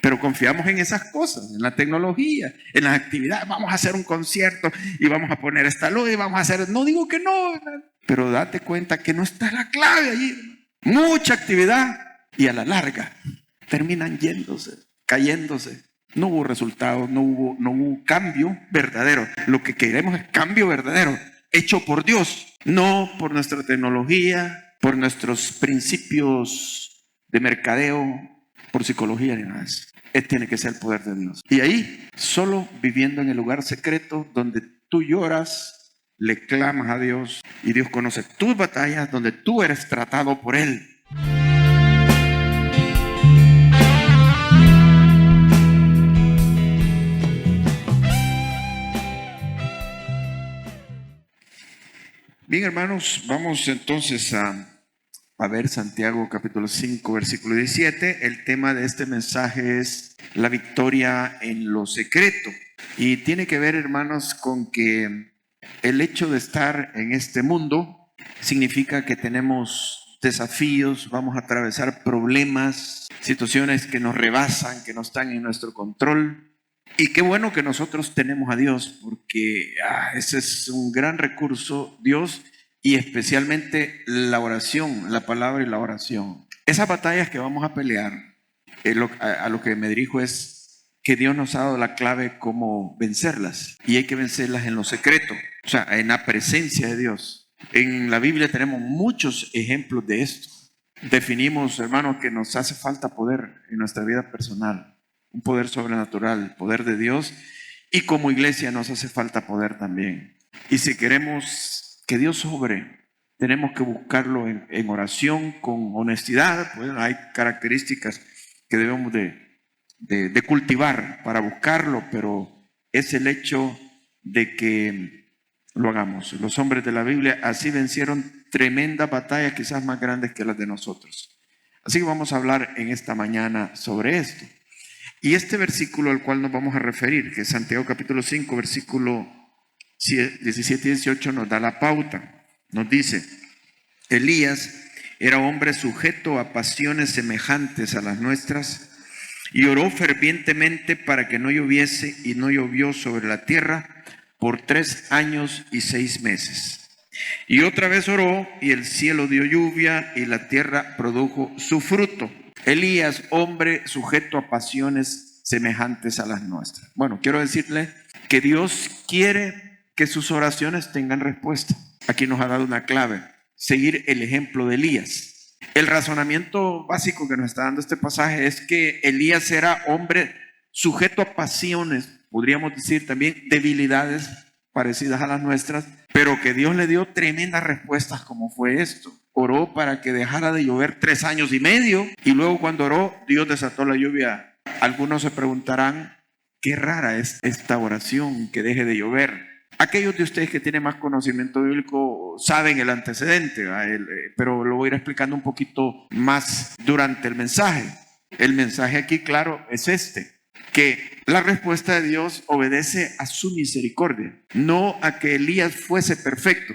pero confiamos en esas cosas, en la tecnología, en las actividades. Vamos a hacer un concierto y vamos a poner esta luz y vamos a hacer... No digo que no, pero date cuenta que no está la clave allí. Mucha actividad y a la larga terminan yéndose, cayéndose. No hubo resultados, no hubo cambio verdadero. Lo que queremos es cambio verdadero, hecho por Dios, no por nuestra tecnología, por nuestros principios de mercadeo, por psicología ni nada de eso. Tiene que ser el poder de Dios. Y ahí, solo viviendo en el lugar secreto donde tú lloras, le clamas a Dios y Dios conoce tus batallas, donde tú eres tratado por Él. Bien, hermanos, vamos entonces a ver Santiago capítulo 5, versículo 17. El tema de este mensaje es la victoria en lo secreto. Y tiene que ver, hermanos, con que el hecho de estar en este mundo significa que tenemos desafíos, vamos a atravesar problemas, situaciones que nos rebasan, que no están en nuestro control. Y qué bueno que nosotros tenemos a Dios, porque ese es un gran recurso, Dios, y especialmente la oración, la palabra y la oración. Esas batallas que vamos a pelear, a lo que me dirijo es que Dios nos ha dado la clave cómo vencerlas, y hay que vencerlas en lo secreto, o sea, en la presencia de Dios. En la Biblia tenemos muchos ejemplos de esto. Definimos, hermanos, que nos hace falta poder en nuestra vida personal. Un poder sobrenatural, el poder de Dios, y como iglesia nos hace falta poder también. Y si queremos que Dios sobre, tenemos que buscarlo en oración, con honestidad. Pues hay características que debemos de cultivar para buscarlo, pero es el hecho de que lo hagamos. Los hombres de la Biblia así vencieron tremendas batallas, quizás más grandes que las de nosotros. Así que vamos a hablar en esta mañana sobre esto. Y este versículo al cual nos vamos a referir, que es Santiago capítulo 5, versículo 17 y 18, nos da la pauta. Nos dice: Elías era hombre sujeto a pasiones semejantes a las nuestras, y oró fervientemente para que no lloviese, y no llovió sobre la tierra por 3 años y 6 meses. Y otra vez oró, y el cielo dio lluvia, y la tierra produjo su fruto. Elías, hombre sujeto a pasiones semejantes a las nuestras. Bueno, quiero decirle que Dios quiere que sus oraciones tengan respuesta. Aquí nos ha dado una clave: seguir el ejemplo de Elías. El razonamiento básico que nos está dando este pasaje es que Elías era hombre sujeto a pasiones, podríamos decir también debilidades parecidas a las nuestras, pero que Dios le dio tremendas respuestas, como fue esto. Oró para que dejara de llover 3 años y medio, y luego cuando oró, Dios desató la lluvia. Algunos se preguntarán: qué rara es esta oración, que deje de llover. Aquellos de ustedes que tienen más conocimiento bíblico saben el antecedente, pero lo voy a ir explicando un poquito más durante el mensaje. El mensaje aquí, claro, es que la respuesta de Dios obedece a su misericordia, no a que Elías fuese perfecto.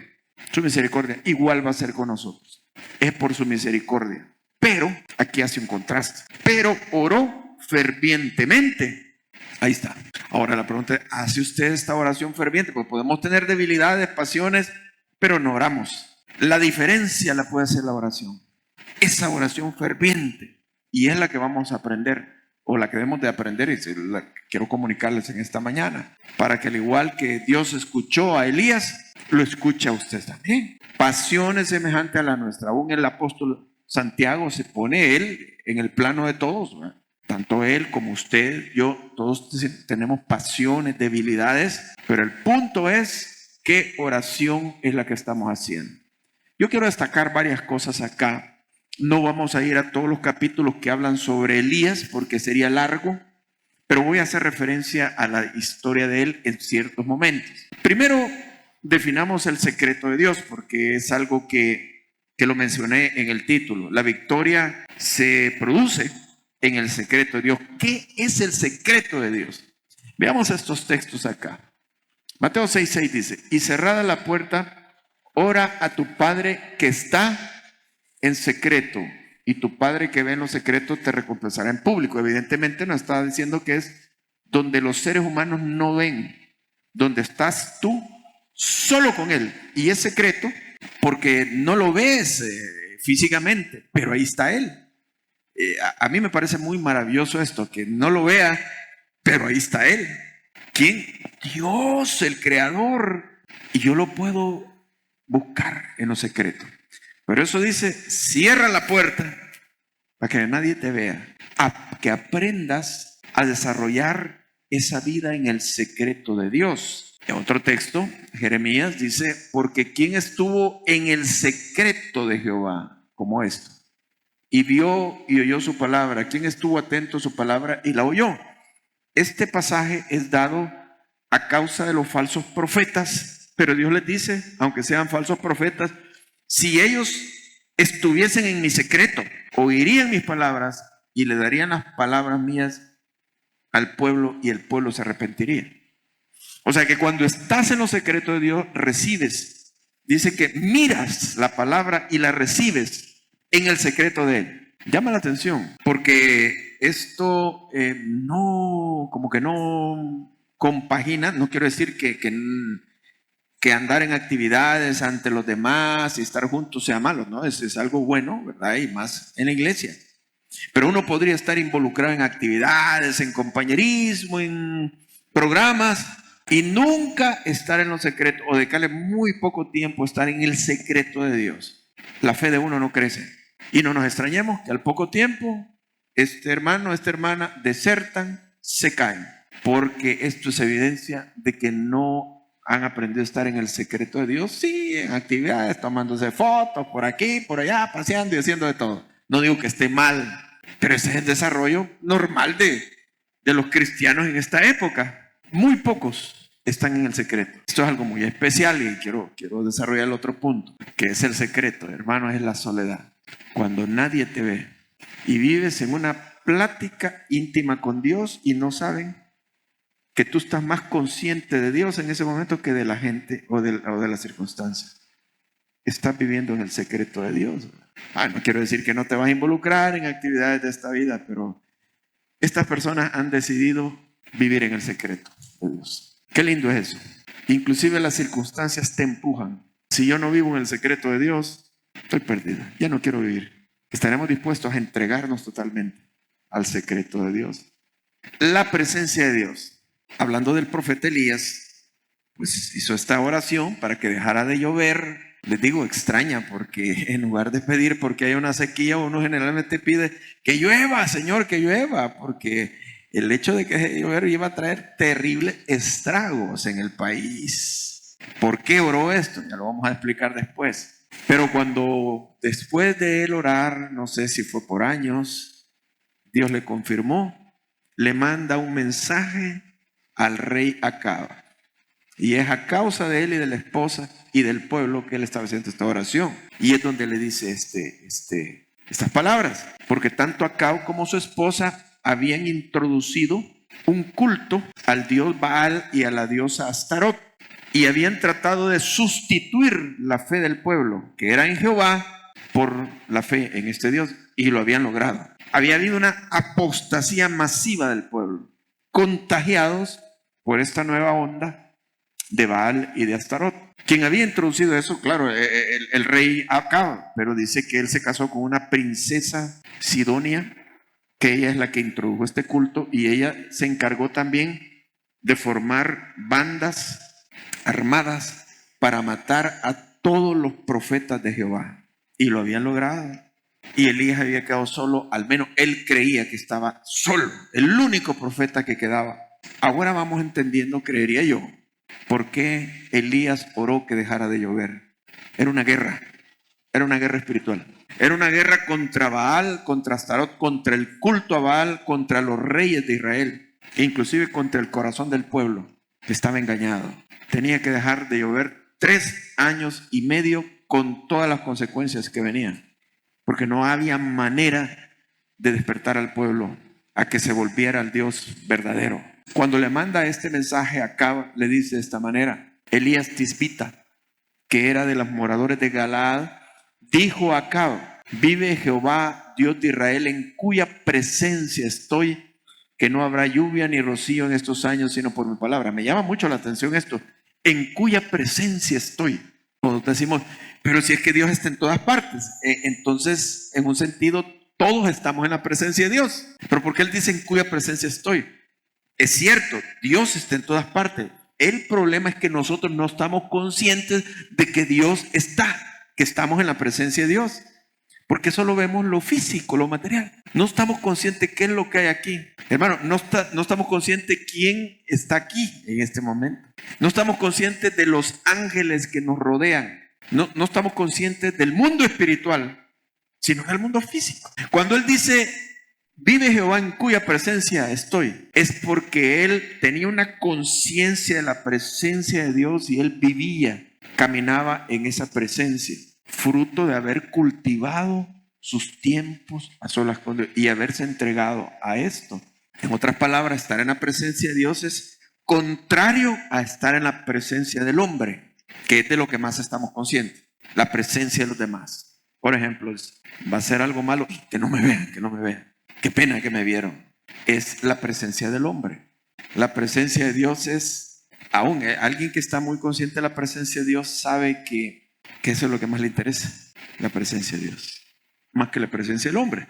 Su misericordia igual va a ser con nosotros. Es por su misericordia. Pero, aquí hace un contraste. Pero oró fervientemente. Ahí está. Ahora la pregunta es: ¿hace usted esta oración ferviente? Pues podemos tener debilidades, pasiones, pero no oramos. La diferencia la puede hacer la oración. Esa oración ferviente. Y es la que vamos a aprender, o la que debemos de aprender, y la que quiero comunicarles en esta mañana, para que al igual que Dios escuchó a Elías, lo escucha a usted también. Pasiones semejantes a la nuestra. Aún el apóstol Santiago se pone él en el plano de todos, ¿verdad? Tanto él como usted, yo, todos tenemos pasiones, debilidades, pero el punto es qué oración es la que estamos haciendo. Yo quiero destacar varias cosas acá. No vamos a ir a todos los capítulos que hablan sobre Elías porque sería largo, pero voy a hacer referencia a la historia de él en ciertos momentos. Primero, definamos el secreto de Dios, porque es algo que lo mencioné en el título. La victoria se produce en el secreto de Dios. ¿Qué es el secreto de Dios? Veamos estos textos acá. Mateo 6:6 dice: y cerrada la puerta, ora a tu Padre que está en secreto, y tu Padre que ve en lo secreto te recompensará en público. Evidentemente nos está diciendo que es donde los seres humanos no ven, donde estás tú solo con Él. Y es secreto porque no lo ves físicamente, pero ahí está Él. A mí me parece muy maravilloso esto, que no lo vea, pero ahí está Él. ¿Quién? Dios, el Creador. Y yo lo puedo buscar en lo secreto. Pero eso dice, cierra la puerta para que nadie te vea. Que aprendas a desarrollar esa vida en el secreto de Dios. En otro texto, Jeremías dice, porque ¿quién estuvo en el secreto de Jehová? Como esto. Y vio y oyó su palabra. ¿Quién estuvo atento a su palabra y la oyó? Este pasaje es dado a causa de los falsos profetas, pero Dios les dice, aunque sean falsos profetas, si ellos estuviesen en mi secreto, oirían mis palabras y le darían las palabras mías al pueblo y el pueblo se arrepentiría. O sea que cuando estás en los secretos de Dios, recibes. Dice que miras la palabra y la recibes en el secreto de Él. Llama la atención, porque esto como que no compagina. No quiero decir que andar en actividades ante los demás y estar juntos sea malo, ¿no? Es algo bueno, ¿verdad? Y más en la iglesia. Pero uno podría estar involucrado en actividades, en compañerismo, en programas, y nunca estar en lo secreto, o dedicarle muy poco tiempo a estar en el secreto de Dios. La fe de uno no crece. Y no nos extrañemos que al poco tiempo este hermano, esta hermana desertan, se caen, porque esto es evidencia de que no han aprendido a estar en el secreto de Dios. Sí, en actividades, tomándose fotos por aquí, por allá, paseando y haciendo de todo. No digo que esté mal, pero ese es el desarrollo normal de los cristianos en esta época. Muy pocos están en el secreto. Esto es algo muy especial y quiero desarrollar el otro punto, que es el secreto, hermanos, es la soledad. Cuando nadie te ve y vives en una plática íntima con Dios y no saben que tú estás más consciente de Dios en ese momento que de la gente o de las circunstancias. Estás viviendo en el secreto de Dios. No quiero decir que no te vas a involucrar en actividades de esta vida, pero estas personas han decidido vivir en el secreto de Dios. Qué lindo es eso. Inclusive las circunstancias te empujan. Si yo no vivo en el secreto de Dios, estoy perdido. Ya no quiero vivir. Estaremos dispuestos a entregarnos totalmente al secreto de Dios. La presencia de Dios. Hablando del profeta Elías, pues hizo esta oración para que dejara de llover. Les digo extraña, porque en lugar de pedir porque hay una sequía, uno generalmente pide que llueva, Señor, que llueva, porque el hecho de que deje de llover iba a traer terribles estragos en el país. ¿Por qué oró esto? Ya lo vamos a explicar después. Pero cuando después de él orar, no sé si fue por años, Dios le confirmó, le manda un mensaje al rey Acab. Y es a causa de él y de la esposa y del pueblo que él estaba haciendo esta oración. Y es donde le dice estas palabras. Porque tanto Acab como su esposa habían introducido un culto al dios Baal y a la diosa Astarot. Y habían tratado de sustituir la fe del pueblo, que era en Jehová, por la fe en este Dios. Y lo habían logrado. Había habido una apostasía masiva del pueblo, contagiados por esta nueva onda de Baal y de Astarot. Quien había introducido eso, claro, el rey Acab, pero dice que él se casó con una princesa sidonia, que ella es la que introdujo este culto, y ella se encargó también de formar bandas armadas para matar a todos los profetas de Jehová, y lo habían logrado. Y Elías había quedado solo, al menos él creía que estaba solo, el único profeta que quedaba. Ahora vamos entendiendo, creería yo, por qué Elías oró que dejara de llover. Era una guerra espiritual. Era una guerra contra Baal, contra Astarot, contra el culto a Baal, contra los reyes de Israel, e inclusive contra el corazón del pueblo, que estaba engañado. Tenía que dejar de llover 3 años y medio con todas las consecuencias que venían, porque no había manera de despertar al pueblo a que se volviera al Dios verdadero. Cuando le manda este mensaje a Acab, le dice de esta manera: Elías Tisbita, que era de los moradores de Galaad, dijo a Acab: vive Jehová Dios de Israel, en cuya presencia estoy, que no habrá lluvia ni rocío en estos años, sino por mi palabra. Me llama mucho la atención esto, en cuya presencia estoy. Cuando decimos, pero si es que Dios está en todas partes, entonces, en un sentido, todos estamos en la presencia de Dios. Pero ¿por qué Él dice en cuya presencia estoy? Es cierto, Dios está en todas partes. El problema es que nosotros no estamos conscientes de que Dios está, que estamos en la presencia de Dios. Porque solo vemos lo físico, lo material. No estamos conscientes qué es lo que hay aquí. Hermano, no estamos conscientes quién está aquí en este momento. No estamos conscientes de los ángeles que nos rodean. No estamos conscientes del mundo espiritual, sino del mundo físico. Cuando Él dice, vive Jehová en cuya presencia estoy, es porque Él tenía una conciencia de la presencia de Dios y Él vivía, caminaba en esa presencia, fruto de haber cultivado sus tiempos a solas con Dios y haberse entregado a esto. En otras palabras, estar en la presencia de Dios es contrario a estar en la presencia del hombre, que es de lo que más estamos conscientes, la presencia de los demás. Por ejemplo, va a ser algo malo, que no me vean, que no me vean. Qué pena que me vieron. Es la presencia del hombre. La presencia de Dios es, aún alguien que está muy consciente de la presencia de Dios sabe que eso es lo que más le interesa, la presencia de Dios, más que la presencia del hombre.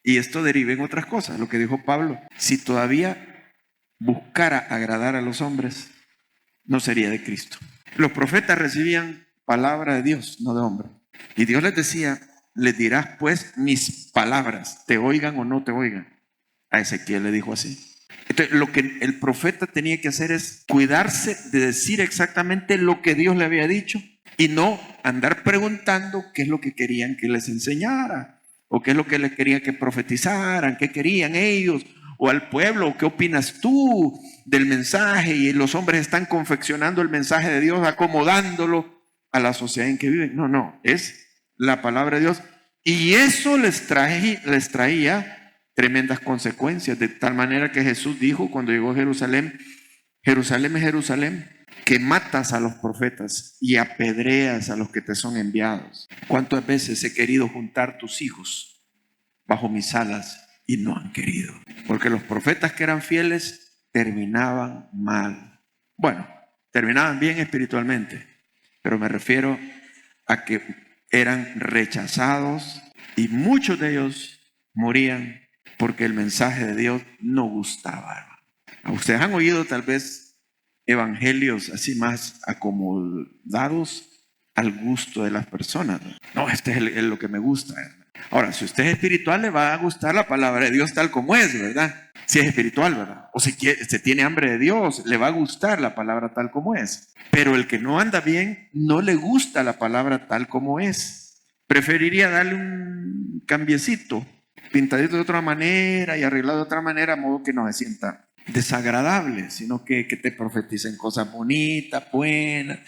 Y esto deriva en otras cosas, lo que dijo Pablo, si todavía buscara agradar a los hombres, no sería de Cristo. Los profetas recibían palabra de Dios, no de hombre. Y Dios les decía, les dirás pues mis palabras, te oigan o no te oigan. A Ezequiel le dijo así. Entonces, lo que el profeta tenía que hacer es cuidarse de decir exactamente lo que Dios le había dicho y no andar preguntando qué es lo que querían que les enseñara o qué es lo que les querían que profetizaran, qué querían ellos o al pueblo, qué opinas tú del mensaje, y los hombres están confeccionando el mensaje de Dios, acomodándolo a la sociedad en que viven. No, es la palabra de Dios, y eso les traía tremendas consecuencias, de tal manera que Jesús dijo cuando llegó a Jerusalén, Jerusalén, Jerusalén, que matas a los profetas y apedreas a los que te son enviados. ¿Cuántas veces he querido juntar tus hijos bajo mis alas y no han querido? Porque los profetas que eran fieles terminaban mal. Bueno, terminaban bien espiritualmente, pero me refiero a que eran rechazados y muchos de ellos morían porque el mensaje de Dios no gustaba. Ustedes han oído tal vez evangelios así más acomodados al gusto de las personas. No, este es lo que me gusta. Ahora, si usted es espiritual, le va a gustar la palabra de Dios tal como es, ¿verdad? Si es espiritual, ¿verdad? O si se tiene hambre de Dios, le va a gustar la palabra tal como es. Pero el que no anda bien, no le gusta la palabra tal como es. Preferiría darle un cambiecito, pintadito de otra manera y arreglado de otra manera, a modo que no se sienta desagradable, sino que te profeticen cosas bonitas, buenas,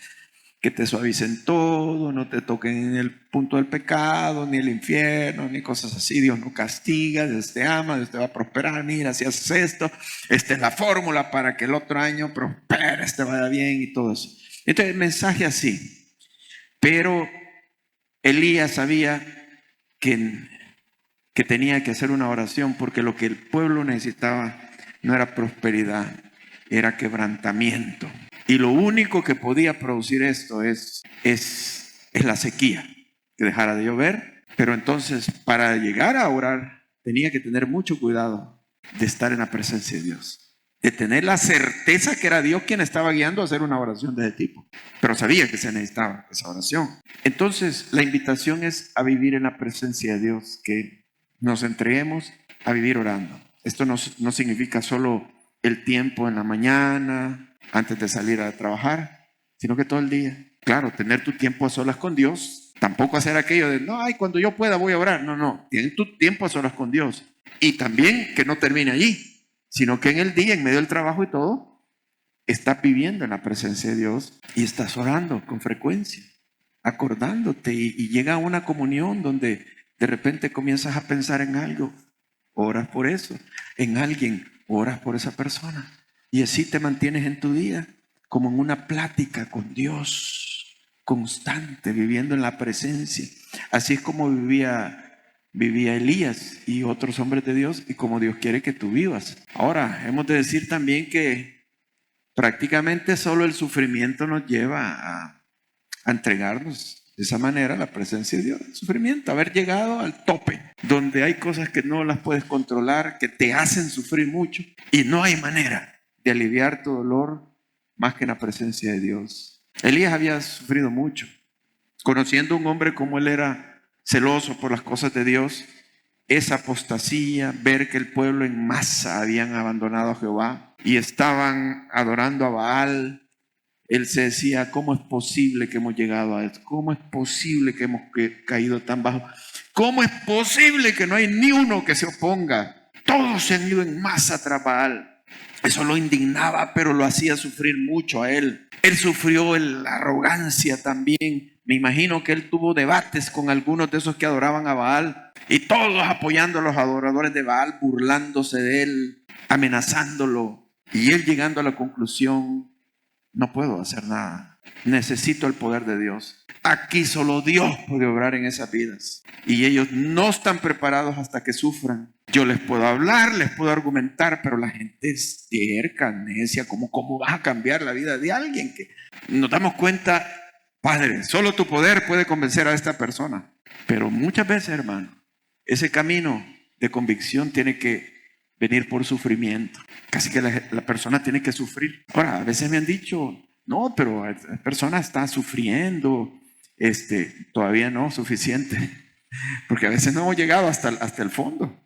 que te suavicen todo, no te toquen en el punto del pecado, ni el infierno, ni cosas así. Dios no castiga, Dios te ama, Dios te va a prosperar. Mira, si haces esto, esta es la fórmula para que el otro año prosperes, te vaya bien y todo eso. Entonces el mensaje así. Pero Elías sabía que tenía que hacer una oración, porque lo que el pueblo necesitaba no era prosperidad, era quebrantamiento. Y lo único que podía producir esto es la sequía, que dejara de llover. Pero entonces, para llegar a orar, tenía que tener mucho cuidado de estar en la presencia de Dios, de tener la certeza que era Dios quien estaba guiando a hacer una oración de ese tipo. Pero sabía que se necesitaba esa oración. Entonces, la invitación es a vivir en la presencia de Dios, que nos entreguemos a vivir orando. Esto no significa solo el tiempo en la mañana, antes de salir a trabajar, sino que todo el día. Claro, tener tu tiempo a solas con Dios, tampoco hacer aquello de, no, cuando yo pueda voy a orar. No, tienes tu tiempo a solas con Dios. Y también que no termine allí, sino que en el día, en medio del trabajo y todo, estás viviendo en la presencia de Dios y estás orando con frecuencia, acordándote, y llega a una comunión donde de repente comienzas a pensar en algo, oras por eso, en alguien, oras por esa persona. Y así te mantienes en tu día, como en una plática con Dios, constante, viviendo en la presencia. Así es como vivía vivía Elías y otros hombres de Dios y como Dios quiere que tú vivas. Ahora, hemos de decir también que prácticamente solo el sufrimiento nos lleva a entregarnos de esa manera a la presencia de Dios. El sufrimiento, haber llegado al tope, donde hay cosas que no las puedes controlar, que te hacen sufrir mucho y no hay manera de aliviar tu dolor más que en la presencia de Dios. Elías había sufrido mucho. Conociendo a un hombre como él era celoso por las cosas de Dios, esa apostasía, ver que el pueblo en masa habían abandonado a Jehová y estaban adorando a Baal, él se decía, ¿cómo es posible que hemos llegado a esto? ¿Cómo es posible que hemos caído tan bajo? ¿Cómo es posible que no hay ni uno que se oponga? Todos se han ido en masa tras Baal. Eso lo indignaba, pero lo hacía sufrir mucho a él. Él sufrió la arrogancia también. Me imagino que él tuvo debates con algunos de esos que adoraban a Baal y todos apoyando a los adoradores de Baal, burlándose de él, amenazándolo. Y él llegando a la conclusión, no puedo hacer nada. Necesito el poder de Dios. Aquí solo Dios puede obrar en esas vidas. Y ellos no están preparados hasta que sufran. Yo les puedo hablar, les puedo argumentar, pero la gente es terca, necia. ¿Cómo vas a cambiar la vida de alguien? Que nos damos cuenta, Padre, solo tu poder puede convencer a esta persona. Pero muchas veces, hermano, ese camino de convicción tiene que venir por sufrimiento. Casi que la persona tiene que sufrir. Ahora, a veces me han dicho, no, pero la persona está sufriendo, todavía no suficiente, porque a veces no hemos llegado hasta el fondo.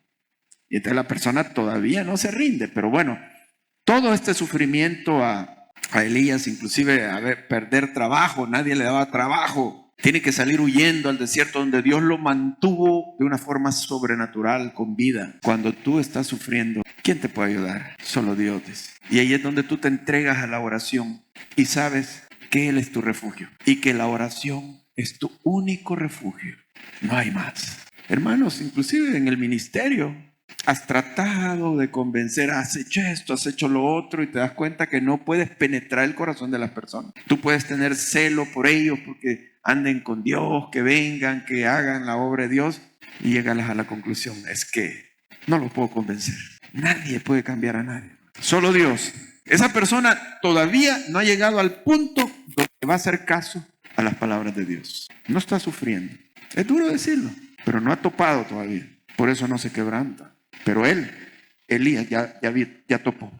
Y entonces la persona todavía no se rinde. Pero bueno, todo este sufrimiento a Elías, inclusive perder trabajo, nadie le daba trabajo. Tiene que salir huyendo al desierto donde Dios lo mantuvo de una forma sobrenatural, con vida. Cuando tú estás sufriendo, ¿quién te puede ayudar? Solo Dios. Y ahí es donde tú te entregas a la oración y sabes que Él es tu refugio y que la oración es tu único refugio. No hay más. Hermanos, inclusive en el ministerio, has tratado de convencer, has hecho esto, has hecho lo otro y te das cuenta que no puedes penetrar el corazón de las personas. Tú puedes tener celo por ellos porque anden con Dios, que vengan, que hagan la obra de Dios y llegas a la conclusión, es que no los puedo convencer. Nadie puede cambiar a nadie. Solo Dios. Esa persona todavía no ha llegado al punto donde va a hacer caso a las palabras de Dios. No está sufriendo. Es duro decirlo, pero no ha topado todavía. Por eso no se quebranta. Pero Elías ya topó.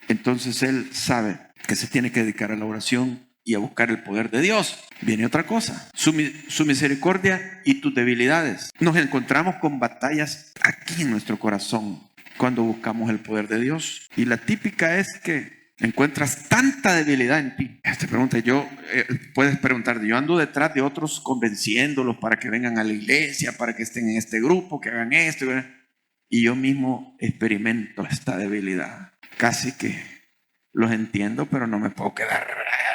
Entonces él sabe que se tiene que dedicar a la oración y a buscar el poder de Dios. Viene otra cosa, su misericordia y tus debilidades. Nos encontramos con batallas aquí en nuestro corazón cuando buscamos el poder de Dios. Y la típica es que encuentras tanta debilidad en ti. Te pregunta, puedes preguntar, yo ando detrás de otros convenciéndolos para que vengan a la iglesia, para que estén en este grupo, que hagan esto. Y yo mismo experimento esta debilidad. Casi que los entiendo, pero no me puedo quedar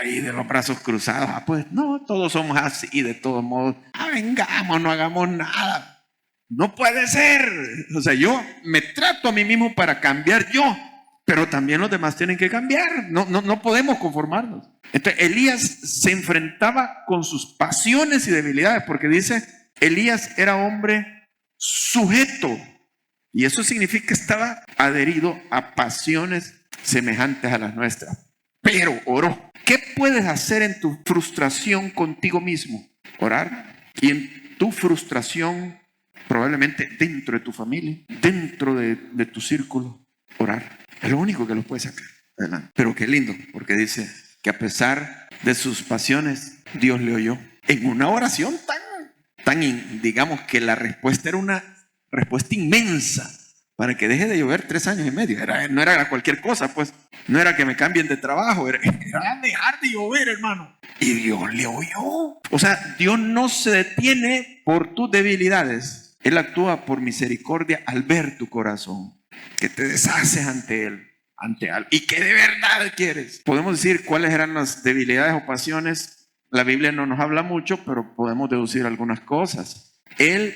ahí de los brazos cruzados. Pues no, todos somos así y de todos modos. Vengamos, no hagamos nada. No puede ser. O sea, yo me trato a mí mismo para cambiar yo, pero también los demás tienen que cambiar. No podemos conformarnos. Entonces, Elías se enfrentaba con sus pasiones y debilidades, porque dice, Elías era hombre sujeto. Y eso significa que estaba adherido a pasiones semejantes a las nuestras. Pero oró. ¿Qué puedes hacer en tu frustración contigo mismo? Orar. Y en tu frustración, probablemente dentro de tu familia, dentro de tu círculo, orar. Es lo único que lo puede sacar adelante. Pero qué lindo, porque dice que a pesar de sus pasiones, Dios le oyó. En una oración digamos que la respuesta era una respuesta inmensa para que deje de llover 3 años y medio. No era cualquier cosa, pues. No era que me cambien de trabajo, era dejar de llover, hermano. Y Dios le oyó. O sea, Dios no se detiene por tus debilidades. Él actúa por misericordia al ver tu corazón, que te deshaces ante Él, ante algo, y que de verdad quieres. Podemos decir cuáles eran las debilidades o pasiones. La Biblia no nos habla mucho, pero podemos deducir algunas cosas. Él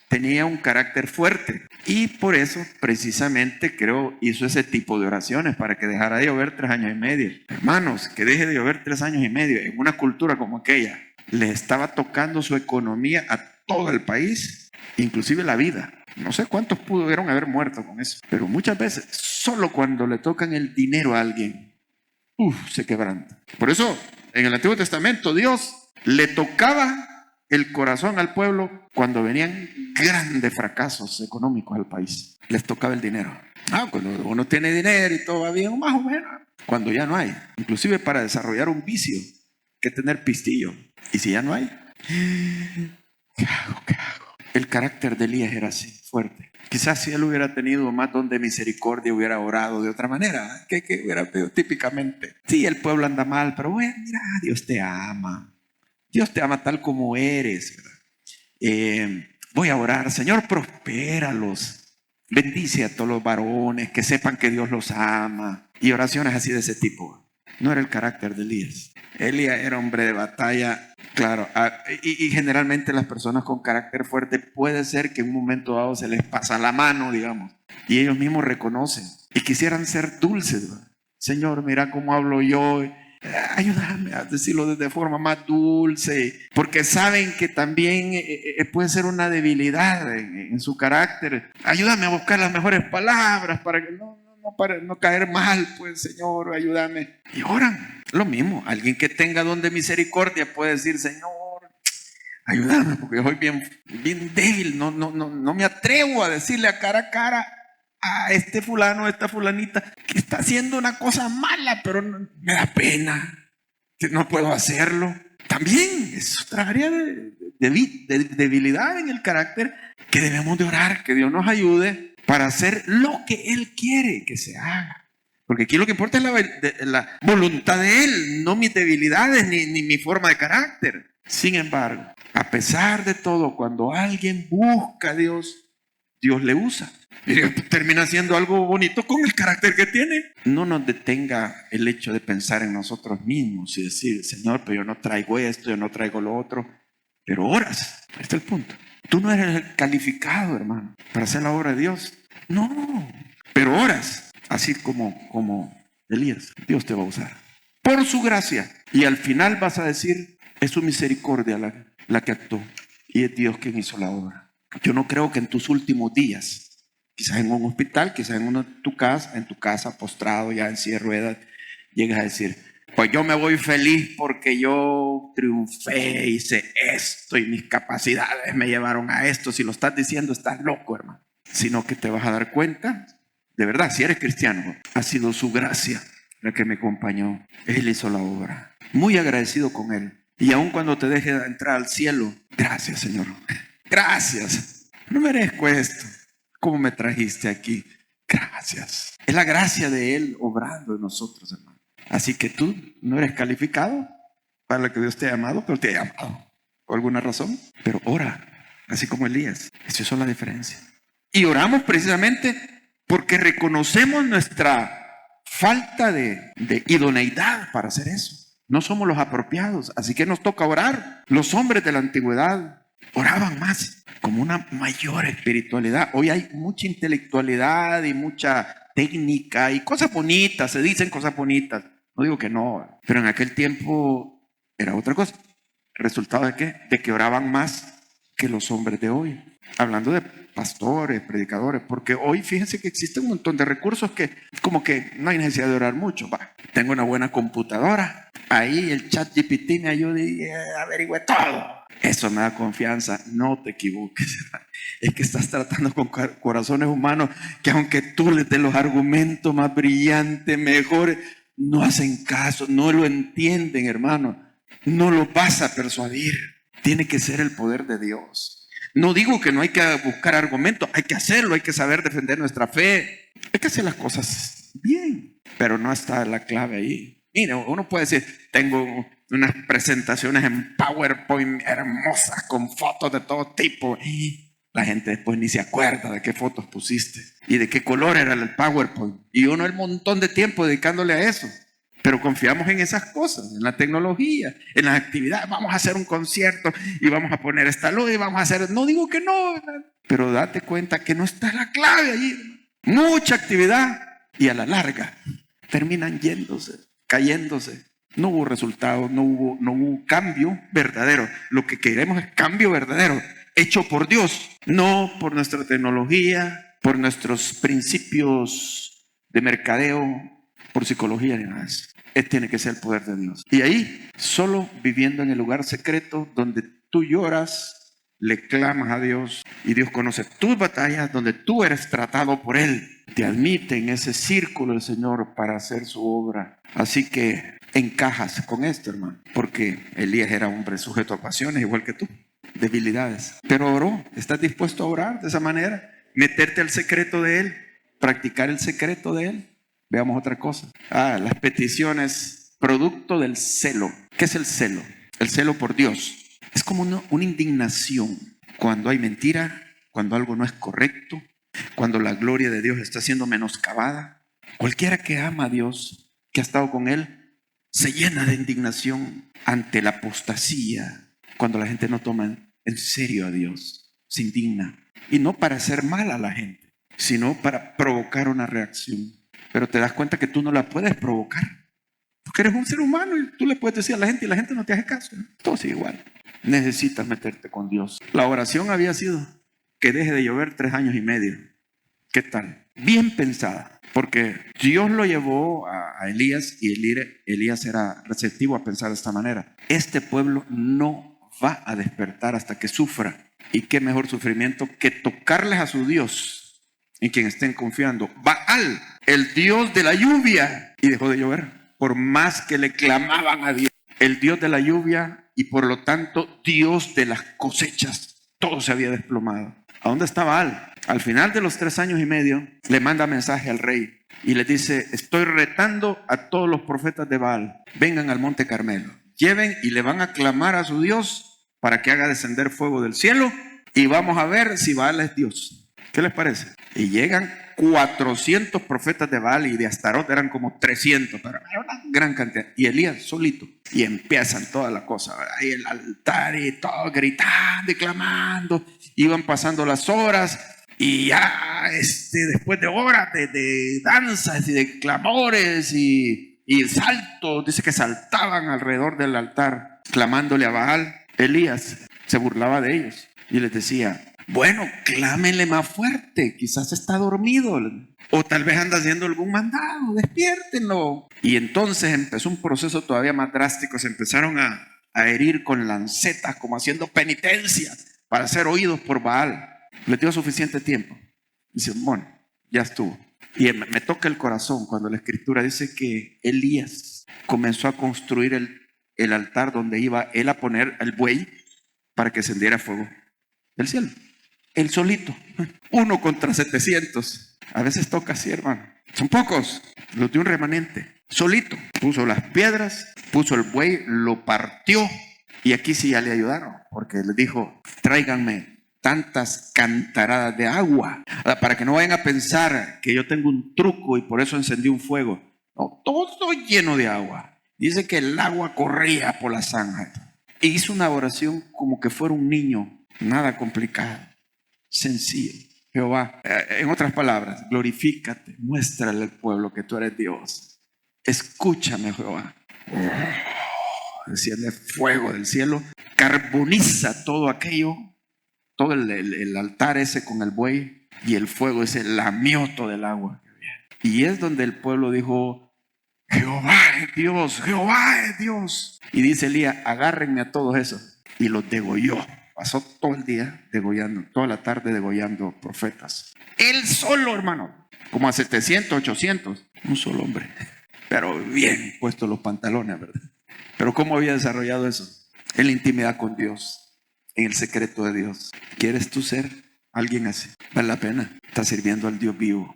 tenía un carácter fuerte y por eso precisamente hizo ese tipo de oraciones para que dejara de llover 3 años y medio. Hermanos, que deje de llover 3 años y medio en una cultura como aquella. Le estaba tocando su economía a todo el país inclusive la vida. No sé cuántos pudieron haber muerto con eso, pero muchas veces, solo cuando le tocan el dinero a alguien, se quebranta. Por eso, en el Antiguo Testamento, Dios le tocaba el corazón al pueblo cuando venían grandes fracasos económicos al país. Les tocaba el dinero. Cuando uno tiene dinero y todo va bien, más o menos. Cuando ya no hay, inclusive para desarrollar un vicio, hay que tener pistillo. Y si ya no hay, ¿qué hago? El carácter de Elías era así, fuerte. Quizás si él hubiera tenido más don de misericordia, hubiera orado de otra manera. ¿Qué hubiera pedido típicamente? Sí, el pueblo anda mal, pero bueno, mira, Dios te ama. Dios te ama tal como eres, ¿verdad? Voy a orar, Señor, prospéralos. Bendice a todos los varones, que sepan que Dios los ama. Y oraciones así de ese tipo. No era el carácter de Elías. Elías era hombre de batalla, claro. Y generalmente las personas con carácter fuerte puede ser que en un momento dado se les pasa la mano, digamos. Y ellos mismos reconocen. Y quisieran ser dulces, ¿verdad? Señor, mira cómo hablo yo. Ayúdame a decirlo de forma más dulce, porque saben que también puede ser una debilidad en su carácter. Ayúdame a buscar las mejores palabras para que para no caer mal, pues Señor, ayúdame. Y oran. Lo mismo, alguien que tenga don de misericordia puede decir, Señor, ayúdame, porque soy bien débil, no me atrevo a decirle a cara a este fulano, a esta fulanita, que está haciendo una cosa mala, pero me da pena, que no puedo hacerlo. También es otra área de debilidad en el carácter que debemos de orar, que Dios nos ayude para hacer lo que Él quiere que se haga. Porque aquí lo que importa es la voluntad de Él, no mis debilidades ni mi forma de carácter. Sin embargo, a pesar de todo, cuando alguien busca a Dios, Dios le usa. Y termina siendo algo bonito con el carácter que tiene. No nos detenga el hecho de pensar en nosotros mismos y decir, Señor, pero yo no traigo esto, yo no traigo lo otro. Pero oras. Este es el punto. Tú no eres el calificado, hermano, para hacer la obra de Dios. No. Pero oras. Así como Elías. Dios te va a usar. Por su gracia. Y al final vas a decir, es su misericordia la que actuó. Y es Dios quien hizo la obra. Yo no creo que en tus últimos días, quizás en un hospital, quizás en tu casa postrado ya en silla de ruedas, llegues a decir, pues yo me voy feliz porque yo triunfé, hice esto y mis capacidades me llevaron a esto. Si lo estás diciendo, estás loco, hermano. Sino que te vas a dar cuenta, de verdad, si eres cristiano, ha sido su gracia la que me acompañó. Él hizo la obra. Muy agradecido con Él. Y aun cuando te deje entrar al cielo, gracias, Señor. Gracias. No merezco esto. ¿Cómo me trajiste aquí? Gracias. Es la gracia de Él obrando en nosotros, hermano. Así que tú no eres calificado para lo que Dios te ha llamado, pero te ha llamado por alguna razón. Pero ora, así como Elías. Eso es la diferencia. Y oramos precisamente porque reconocemos nuestra falta de idoneidad para hacer eso. No somos los apropiados, así que nos toca orar. Los hombres de la antigüedad oraban más, como una mayor espiritualidad. Hoy hay mucha intelectualidad y mucha técnica y cosas bonitas, se dicen cosas bonitas. No digo que no, pero en aquel tiempo era otra cosa. ¿Resultado de qué? De que oraban más que los hombres de hoy. Hablando de pastores, predicadores, porque hoy fíjense que existe un montón de recursos que como que no hay necesidad de orar mucho. Tengo una buena computadora, ahí el ChatGPT me ayuda y averigüe todo. Eso me da confianza. No te equivoques. Es que estás tratando con corazones humanos que aunque tú les des los argumentos más brillantes, mejores, no hacen caso, no lo entienden, hermano. No lo vas a persuadir. Tiene que ser el poder de Dios. No digo que no hay que buscar argumentos, hay que hacerlo, hay que saber defender nuestra fe. Hay que hacer las cosas bien, pero no está la clave ahí. Mire, uno puede decir, tengo unas presentaciones en PowerPoint hermosas con fotos de todo tipo. La gente después ni se acuerda de qué fotos pusiste y de qué color era el PowerPoint. Y uno el montón de tiempo dedicándole a eso. Pero confiamos en esas cosas, en la tecnología, en las actividades. Vamos a hacer un concierto y vamos a poner esta luz y vamos a hacer... No digo que no, pero date cuenta que no está la clave allí. Mucha actividad y a la larga terminan yéndose, cayéndose. No hubo resultados, no hubo cambio verdadero. Lo que queremos es cambio verdadero. hecho por Dios, no por nuestra tecnología, por nuestros principios de mercadeo, por psicología ni nada de eso. Tiene que ser el poder de Dios. Y ahí, solo viviendo en el lugar secreto donde tú lloras, le clamas a Dios y Dios conoce tus batallas, donde tú eres tratado por Él. Te admite en ese círculo el Señor para hacer su obra. Así que encajas con esto, hermano, porque Elías era un hombre sujeto a pasiones igual que tú, debilidades, pero oró. ¿Estás dispuesto a orar de esa manera? Meterte al secreto de Él, practicar el secreto de Él. Veamos otra cosa. Las peticiones, producto del celo. ¿Qué es el celo? El celo por Dios. Es como una indignación cuando hay mentira, cuando algo no es correcto, cuando la gloria de Dios está siendo menoscabada. Cualquiera que ama a Dios, que ha estado con Él, se llena de indignación ante la apostasía. Cuando la gente no toma en serio a Dios, se indigna. Y no para hacer mal a la gente, sino para provocar una reacción. Pero te das cuenta que tú no la puedes provocar, porque eres un ser humano y tú le puedes decir a la gente y la gente no te hace caso. Todo sigue igual. Necesitas meterte con Dios. La oración había sido que deje de llover 3 años y medio. ¿Qué tal? Bien pensada, porque Dios lo llevó a Elías y Elías era receptivo a pensar de esta manera. Este pueblo no va a despertar hasta que sufra. Y qué mejor sufrimiento que tocarles a su Dios en quien estén confiando. Baal, el Dios de la lluvia, y dejó de llover, por más que le clamaban a Dios. El Dios de la lluvia y por lo tanto Dios de las cosechas. Todo se había desplomado. ¿A dónde está Baal? Al final de los 3 años y medio le manda mensaje al rey y le dice: estoy retando a todos los profetas de Baal, vengan al monte Carmelo, lleven y le van a clamar a su Dios para que haga descender fuego del cielo y vamos a ver si Baal es Dios. ¿Qué les parece? Y llegan 400 profetas de Baal y de Astarot eran como 300, pero era una gran cantidad. Y Elías solito. Y empiezan toda la cosa, ¿verdad? Y el altar y todo gritando y clamando. Iban pasando las horas y ya después de horas de danzas y de clamores y saltos, dice que saltaban alrededor del altar clamándole a Baal. Elías se burlaba de ellos y les decía: bueno, clámenle más fuerte, quizás está dormido o tal vez anda haciendo algún mandado, despiértenlo. Y entonces empezó un proceso todavía más drástico. Se empezaron a herir con lancetas, como haciendo penitencia para ser oídos por Baal. Les dio suficiente tiempo. Dice: bueno, ya estuvo. Y me toca el corazón cuando la escritura dice que Elías comenzó a construir el altar donde iba él a poner el buey para que encendiera fuego del cielo. Él solito, 1 contra 700. A veces toca así, hermano. Son pocos, los de un remanente. Solito, puso las piedras, puso el buey, lo partió. Y aquí sí ya le ayudaron, porque les dijo: tráiganme tantas cantaradas de agua, para que no vayan a pensar que yo tengo un truco y por eso encendí un fuego. No, todo lleno de agua. Dice que el agua corría por la zanja. E hizo una oración como que fuera un niño, nada complicado. Sencillo. Jehová, en otras palabras, glorifícate, muéstrale al pueblo que tú eres Dios. Escúchame, Jehová. Desciende fuego del cielo, carboniza todo aquello, todo el altar ese con el buey, y el fuego ese lamió todo el agua. Y es donde el pueblo dijo: Jehová es Dios, Jehová es Dios. Y dice Elías: agárrenme a todos esos. Y los degolló. Pasó todo el día degollando, toda la tarde degollando profetas. Él solo, hermano, como a 700, 800, un solo hombre. Pero bien puestos los pantalones, ¿verdad? Pero ¿cómo había desarrollado eso? En la intimidad con Dios, en el secreto de Dios. ¿Quieres tú ser alguien así? Vale la pena. Estás sirviendo al Dios vivo,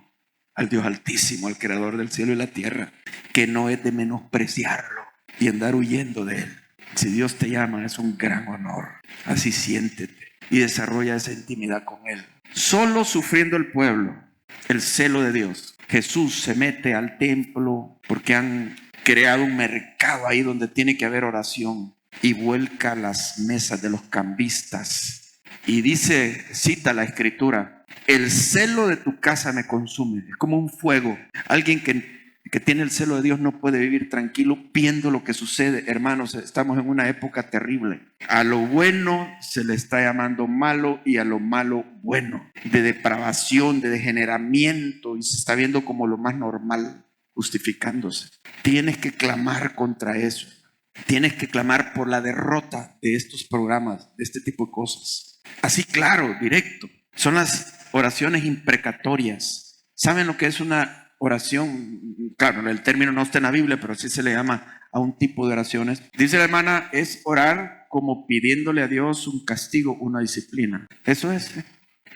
al Dios altísimo, al creador del cielo y la tierra, que no es de menospreciarlo y andar huyendo de él. Si Dios te llama, es un gran honor. Así siéntete y desarrolla esa intimidad con Él. Solo sufriendo el pueblo el celo de Dios, Jesús se mete al templo porque han creado un mercado ahí donde tiene que haber oración, y vuelca las mesas de los cambistas. Y dice, cita la escritura: el celo de tu casa me consume. Es como un fuego. Alguien que tiene el celo de Dios no puede vivir tranquilo viendo lo que sucede. Hermanos, estamos en una época terrible. A lo bueno se le está llamando malo y a lo malo bueno. De depravación, de degeneramiento, y se está viendo como lo más normal, justificándose. Tienes que clamar contra eso. Tienes que clamar por la derrota de estos programas, de este tipo de cosas. Así claro, directo. Son las oraciones imprecatorias. ¿Saben lo que es una oración? Claro, el término no está en la Biblia, pero así se le llama a un tipo de oraciones. Dice la hermana, es orar como pidiéndole a Dios un castigo, una disciplina. Eso es.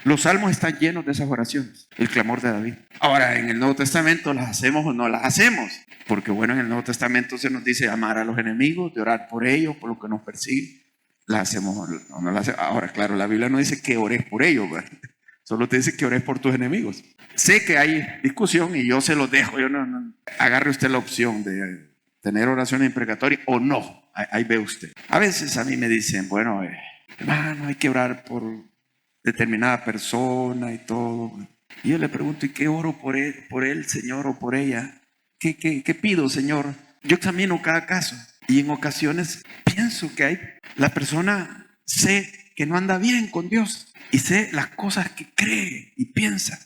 Los salmos están llenos de esas oraciones, el clamor de David. Ahora, en el Nuevo Testamento, ¿las hacemos o no las hacemos? Porque bueno, en el Nuevo Testamento se nos dice amar a los enemigos, de orar por ellos, por lo que nos persiguen. ¿Las hacemos o no las hacemos? Ahora, claro, la Biblia no dice que ores por ellos, ¿verdad? Solo te dice que ores por tus enemigos. Sé que hay discusión y yo se los dejo. Yo no. Agarre usted la opción de tener oraciones imprecatorias o no. Ahí ve usted. A veces a mí me dicen, bueno, hermano, hay que orar por determinada persona y todo. Y yo le pregunto, ¿y qué oro por él, Señor, o por ella? ¿Qué pido, Señor? Yo examino cada caso y en ocasiones pienso que la persona sé que no anda bien con Dios y sé las cosas que cree y piensa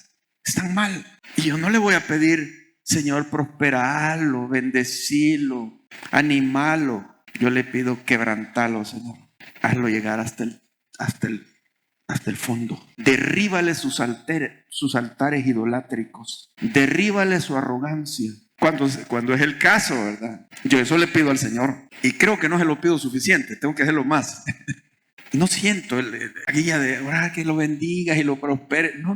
están mal. Y yo no le voy a pedir, Señor, prosperarlo, bendecirlo, animarlo. Yo le pido quebrantarlo, Señor. Hazlo llegar hasta el fondo. Derríbale sus altares idolátricos. Derríbale su arrogancia. Cuando es el caso, ¿verdad? Yo eso le pido al Señor. Y creo que no se lo pido suficiente. Tengo que hacerlo más. No siento la guía de orar que lo bendigas y lo prospere. No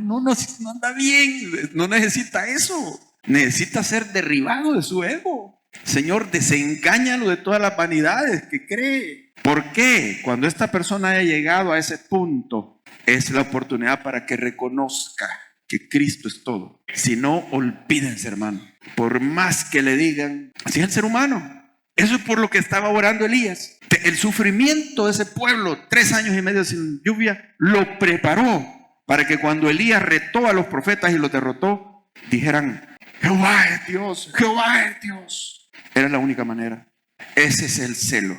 anda bien. No necesita eso. Necesita ser derribado de su ego. Señor, desengáñalo de todas las vanidades que cree. ¿Por qué? Cuando esta persona haya llegado a ese punto, es la oportunidad para que reconozca que Cristo es todo. Si no, olvídense, hermano. Por más que le digan, así es el ser humano. Eso es por lo que estaba orando Elías. El sufrimiento de ese pueblo, 3 años y medio sin lluvia, lo preparó para que cuando Elías retó a los profetas y los derrotó, dijeran, Jehová es Dios, Jehová es Dios. Era la única manera. Ese es el celo,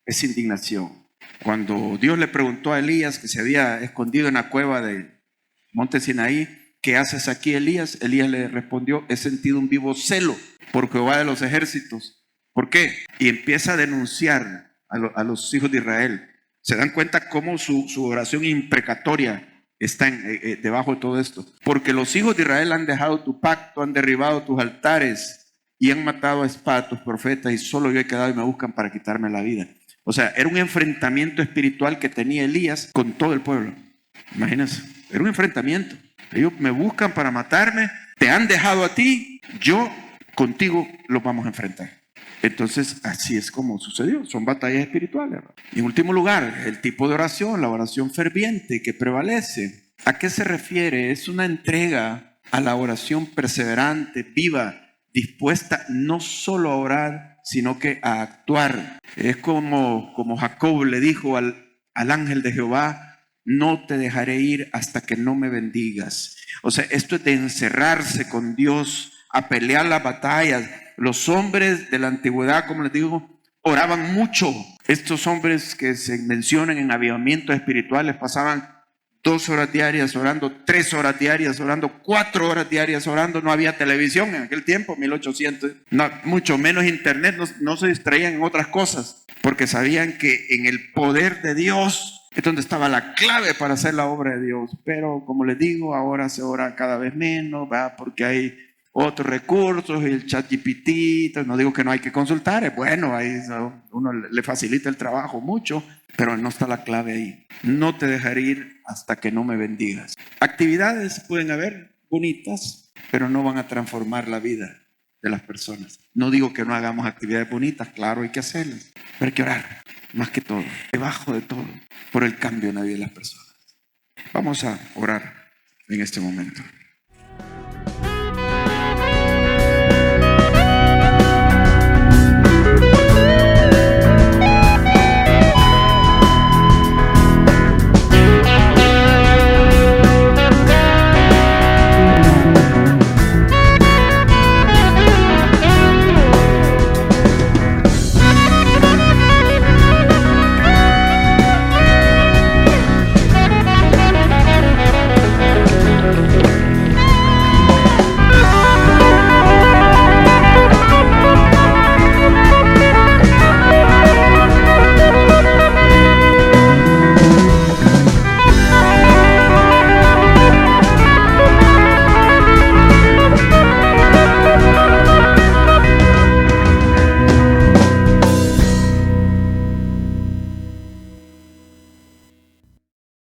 es indignación. Cuando Dios le preguntó a Elías, que se había escondido en la cueva de Monte Sinaí, ¿qué haces aquí, Elías? Elías le respondió, he sentido un vivo celo por Jehová de los ejércitos. ¿Por qué? Y empieza a denunciar a los hijos de Israel. ¿Se dan cuenta cómo su oración imprecatoria está debajo de todo esto? Porque los hijos de Israel han dejado tu pacto, han derribado tus altares y han matado a espada a tus profetas y solo yo he quedado y me buscan para quitarme la vida. O sea, era un enfrentamiento espiritual que tenía Elías con todo el pueblo. Imagínense, era un enfrentamiento. Ellos me buscan para matarme, te han dejado a ti, yo contigo los vamos a enfrentar. Entonces, así es como sucedió. Son batallas espirituales. Y en último lugar, el tipo de oración, la oración ferviente que prevalece. ¿A qué se refiere? Es una entrega a la oración perseverante, viva, dispuesta no solo a orar, sino que a actuar. Es como Jacob le dijo al ángel de Jehová, no te dejaré ir hasta que no me bendigas. O sea, esto es de encerrarse con Dios, a pelear las batallas. Los hombres de la antigüedad, como les digo, oraban mucho. Estos hombres que se mencionan en avivamientos espirituales pasaban 2 horas diarias orando, 3 horas diarias orando, 4 horas diarias orando. No había televisión en aquel tiempo, 1800, no, mucho menos internet, no se distraían en otras cosas, porque sabían que en el poder de Dios es donde estaba la clave para hacer la obra de Dios. Pero como les digo, ahora se ora cada vez menos, ¿verdad? Porque hay otros recursos, el ChatGPT, no digo que no hay que consultar, es bueno, ahí uno le facilita el trabajo mucho, pero no está la clave ahí. No te dejaré ir hasta que no me bendigas. Actividades pueden haber bonitas, pero no van a transformar la vida de las personas. No digo que no hagamos actividades bonitas, claro, hay que hacerlas, pero hay que orar, más que todo, debajo de todo, por el cambio en la vida de las personas. Vamos a orar en este momento.